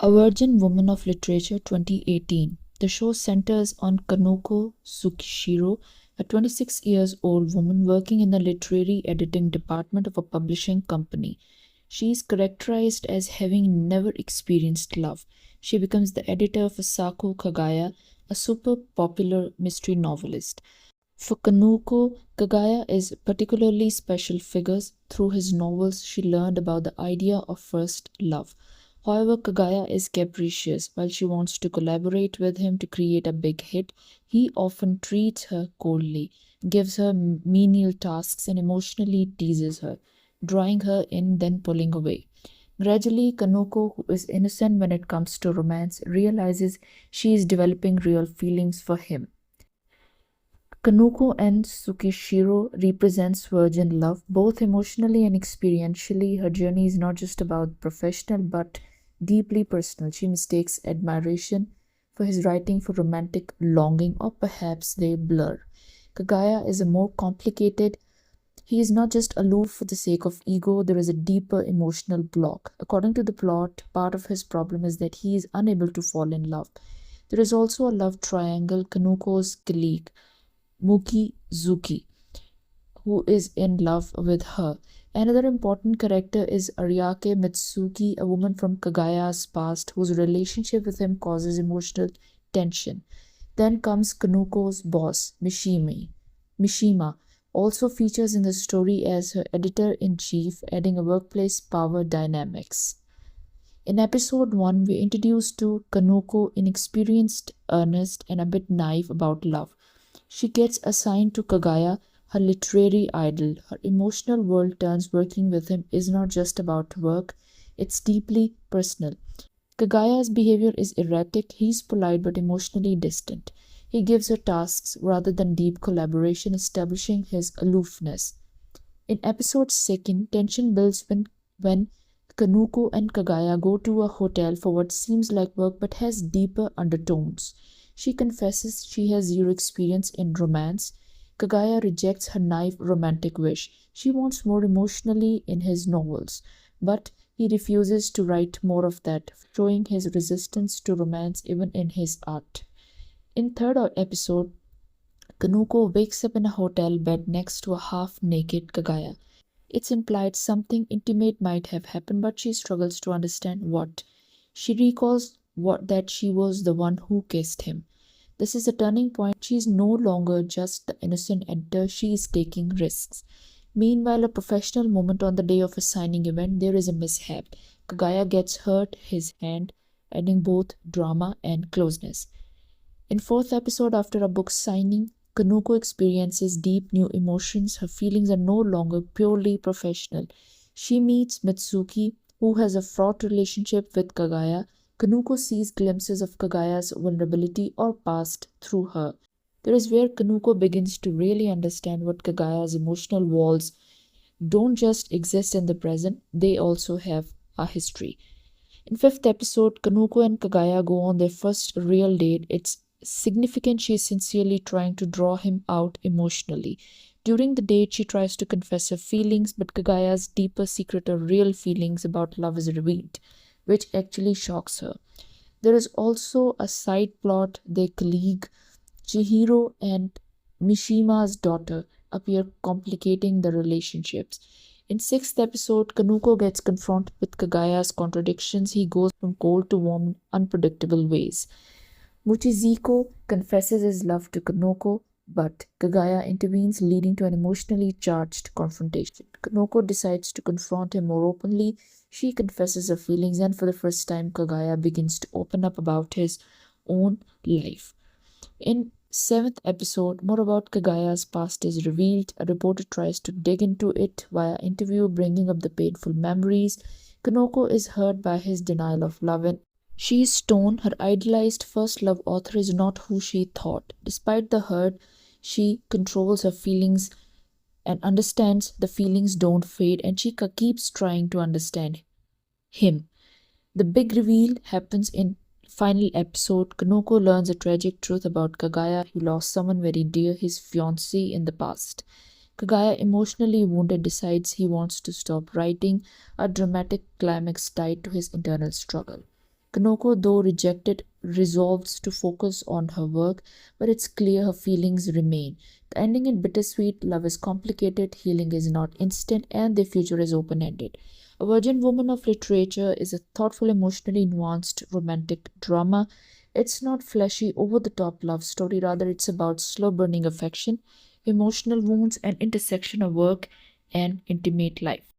A Virgin Woman of Literature 2018. The show centers on Kanoko Tsukishiro, a 26 years old woman working in the literary editing department of a publishing company. She is characterized as having never experienced love. She becomes the editor of Asako Kagaya, a super popular mystery novelist. For Kanoko, Kagaya is a particularly special figure. Through his novels, she learned about the idea of first love. However, Kagaya is capricious. While she wants to collaborate with him to create a big hit, he often treats her coldly, gives her menial tasks, and emotionally teases her, drawing her in, then pulling away. Gradually, Kanoko, who is innocent when it comes to romance, realizes she is developing real feelings for him. Kanoko and Tsukishiro represents virgin love, both emotionally and experientially. Her journey is not just about professional but deeply personal. She mistakes admiration for his writing for romantic longing, or perhaps they blur. Kagaya is a more complicated. He is not just aloof for the sake of ego, there is a deeper emotional block. According to the plot, part of his problem is that he is unable to fall in love. There is also a love triangle. Kanuko's colleague, Mukizuki, who is in love with her. Another important character is Ariake Mitsuki, a woman from Kagaya's past whose relationship with him causes emotional tension. Then comes Kanuko's boss, Mishima, also features in the story as her editor-in-chief, adding a workplace power dynamics. In episode 1, we're introduced to Kanoko, inexperienced, earnest, and a bit naive about love. She gets assigned to Kagaya, her literary idol. Her emotional world turns working with him is not just about work, it's deeply personal. Kagaya's behavior is erratic. He's polite but emotionally distant. He gives her tasks rather than deep collaboration, establishing his aloofness. In episode 2, tension builds when Kanuko and Kagaya go to a hotel for what seems like work but has deeper undertones. She confesses she has zero experience in romance. Kagaya rejects her naive romantic wish. She wants more emotionally in his novels, but he refuses to write more of that, showing his resistance to romance even in his art. In third episode, Kanuko wakes up in a hotel bed next to a half-naked Kagaya. It's implied something intimate might have happened, but she struggles to understand what. She recalls that she was the one who kissed him. This is a turning point. She is no longer just the innocent editor, she is taking risks. Meanwhile, a professional moment on the day of a signing event, there is a mishap. Kagaya gets hurt his hand, adding both drama and closeness. In fourth episode, after a book signing, Kanuko experiences deep new emotions. Her feelings are no longer purely professional. She meets Mitsuki, who has a fraught relationship with Kagaya. Kanuko sees glimpses of Kagaya's vulnerability or past through her. There is where Kanuko begins to really understand what Kagaya's emotional walls don't just exist in the present, they also have a history. In fifth episode, Kanuko and Kagaya go on their first real date. It's significant. She is sincerely trying to draw him out emotionally. During the date, she tries to confess her feelings, but Kagaya's deeper secret of real feelings about love is revealed, which actually shocks her. There is also a side plot. Their colleague, Chihiro, and Mishima's daughter appear, complicating the relationships. In sixth episode, Kanuko gets confronted with Kagaya's contradictions. He goes from cold to warm in unpredictable ways. Muchiziko confesses his love to Kanoko, but Kagaya intervenes, leading to an emotionally charged confrontation. Kanoko decides to confront him more openly. She confesses her feelings, and for the first time, Kagaya begins to open up about his own life. In seventh episode, more about Kagaya's past is revealed. A reporter tries to dig into it via interview, bringing up the painful memories. Kanoko is hurt by his denial of love, and she is torn. Her idolized first love author is not who she thought. Despite the hurt, she controls her feelings and understands the feelings don't fade, and she keeps trying to understand him. The big reveal happens in final episode. Kanoko learns a tragic truth about Kagaya. He lost someone very dear, his fiancée, in the past. Kagaya, emotionally wounded, decides he wants to stop writing, a dramatic climax tied to his internal struggle. Kanoko, though rejected, resolves to focus on her work, but it's clear her feelings remain. The ending is bittersweet, love is complicated, healing is not instant, and the future is open ended. A Virgin Woman of Literature is a thoughtful, emotionally nuanced romantic drama. It's not flashy, over the top love story, rather, it's about slow burning affection, emotional wounds, and intersection of work and intimate life.